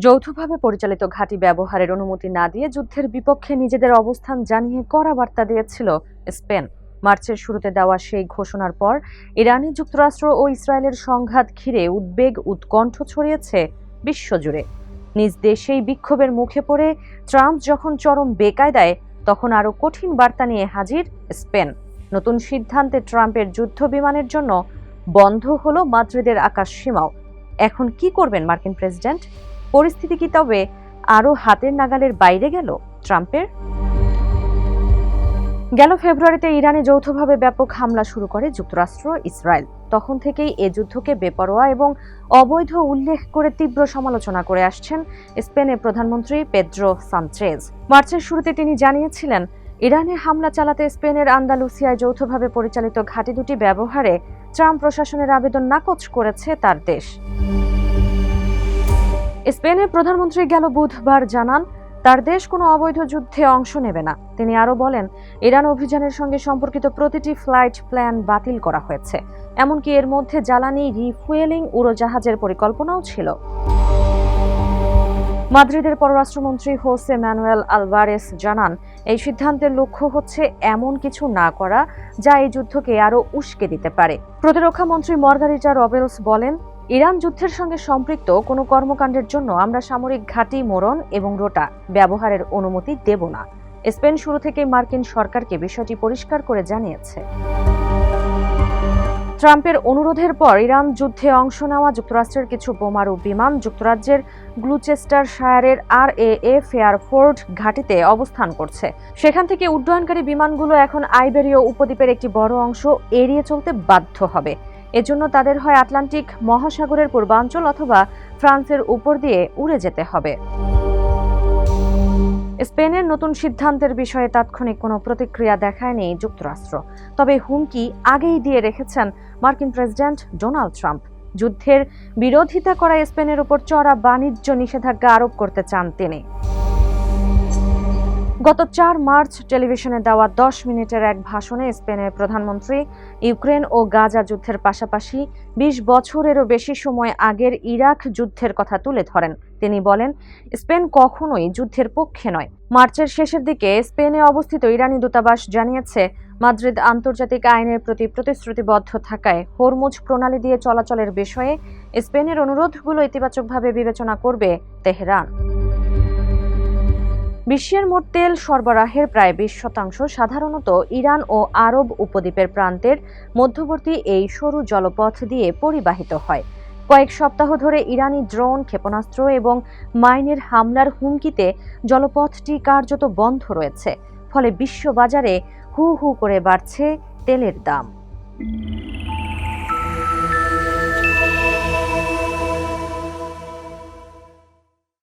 যৌথভাবে পরিচালিত ঘাঁটি ব্যবহারের অনুমতি না দিয়ে যুদ্ধের বিপক্ষে নিজেদের অবস্থান জানিয়ে কড়া বার্তা দিয়েছিল স্পেন। মার্চের শুরুতে দেওয়া সেই ঘোষণার পর ইরানি যুক্তরাষ্ট্র ও ইসরায়েলের সংঘাত ঘিরে উদ্বেগ উৎকণ্ঠ ছড়িয়েছে বিশ্বজুড়ে। নিজ দেশেই বিক্ষোভের মুখে পড়ে ট্রাম্প যখন চরম বেকায়দায়, তখন আরও কঠিন বার্তা নিয়ে হাজির স্পেন। নতুন সিদ্ধান্তে ট্রাম্পের যুদ্ধ বিমানের জন্য বন্ধ হলো মাদ্রিদের আকাশ সীমাও। এখন কি করবেন মার্কিন প্রেসিডেন্ট? পরিস্থিতি কি তবে আরও হাতের নাগালের বাইরে গেল ট্রাম্পের? গেল ফেব্রুয়ারিতে ইরানে যৌথভাবে ব্যাপক হামলা শুরু করে যুক্তরাষ্ট্র ইসরায়েল। তখন থেকেই এ যুদ্ধকে বেপরোয়া এবং অবৈধ উল্লেখ করে তীব্র সমালোচনা করে আসছেন স্পেনের প্রধানমন্ত্রী পেদ্রো সানচেজ। মার্চের শুরুতে তিনি জানিয়েছিলেন, ইরানে হামলা চালাতে স্পেনের আন্দালুসিয়ায় যৌথভাবে পরিচালিত ঘাঁটি দুটি ব্যবহারে ট্রাম্প প্রশাসনের আবেদন নাকচ করেছে তার দেশ। স্পেনের প্রধানমন্ত্রী গেল বুধবার জানান, তার দেশ কোনো অবৈধ যুদ্ধে অংশ নেবে না। তিনি আরও বলেন, ইরান অভিযানের সঙ্গে সম্পর্কিত প্রতিটি ফ্লাইট প্ল্যান বাতিল করা হয়েছে, এমনকি এর মধ্যে জ্বালানি রিফুয়েলিং উড়োজাহাজের পরিকল্পনাও ছিল। মাদ্রিদের পররাষ্ট্রমন্ত্রী হোসে ম্যানুয়েল আলভারেস জানান, এই সিদ্ধান্তের লক্ষ্য হচ্ছে এমন কিছু না করা যা এই যুদ্ধকে আরও উস্কে দিতে পারে। প্রতিরক্ষা মন্ত্রী মার্গারিটা রবেলস বলেন, ইরান যুদ্ধের সঙ্গে সম্পৃক্ত কোনো কর্মকাণ্ডের জন্য আমরা সামরিক ঘাঁটি, মোড়ন এবং রোটা ব্যবহারের অনুমতি দেব না। স্পেন শুরু থেকে মার্কিন সরকারকে বিষয়টি পরিষ্কার করে জানিয়েছে। ট্রাম্পের অনুরোধের পর ইরান যুদ্ধে অংশ নেওয়া যুক্তরাষ্ট্রের কিছু বোমারু বিমান যুক্তরাজ্যের গ্লুচেস্টারশায়ারের RAF এয়ারফোর্ট ঘাঁটিতে অবস্থান করছে। সেখান থেকে উড্ডয়নকারী বিমানগুলো এখন আইবেরীয় উপদ্বীপের একটি বড় অংশ এড়িয়ে চলতে বাধ্য হবে। এজন্য তাদের হয় আটলান্টিক মহাসাগরের পূর্বাঞ্চল অথবা ফ্রান্সের উপর দিয়ে উড়ে যেতে হবে। স্পেনের নতুন সিদ্ধান্তের বিষয়ে তাৎক্ষণিক কোনো প্রতিক্রিয়া দেখায়নি যুক্তরাষ্ট্র। তবে হুমকি আগেই দিয়ে রেখেছেন মার্কিন প্রেসিডেন্ট ডোনাল্ড ট্রাম্প। যুদ্ধের বিরোধিতা করা স্পেনের উপর চড়া বাণিজ্য নিষেধাজ্ঞা আরোপ করতে চান তিনি। গত 4 মার্চ টেলিভিশনে দেওয়া 10 মিনিটের এক ভাষণে স্পেনের প্রধানমন্ত্রী ইউক্রেন ও গাজা যুদ্ধের পাশাপাশি 20 বছরেরও বেশি সময় আগের ইরাক যুদ্ধের কথা তুলে ধরেন। তিনি বলেন, স্পেন কখনোই যুদ্ধের পক্ষে নয়। মার্চের শেষের দিকে স্পেনে অবস্থিত ইরানি দূতাবাস জানিয়েছে, মাদ্রিদ আন্তর্জাতিক আইনের প্রতি প্রতিশ্রুতিবদ্ধ থাকায় হরমুজ প্রণালী দিয়ে চলাচলের বিষয়ে স্পেনের অনুরোধগুলো ইতিবাচকভাবে বিবেচনা করবে তেহরান। বিশ্বের মোট তেল সরবরাহের প্রায় 20% সাধারণত ইরান ও আরব উপদ্বীপের প্রান্তের মধ্যবর্তী এই সরু জলপথ দিয়ে পরিবাহিত হয়। কয়েক সপ্তাহ ধরে ইরানি ড্রোন, ক্ষেপণাস্ত্র এবং মাইনের হামলার হুমকিতে জলপথটি কার্যত বন্ধ রয়েছে। ফলে বিশ্ববাজারে হু হু করে বাড়ছে তেলের দাম।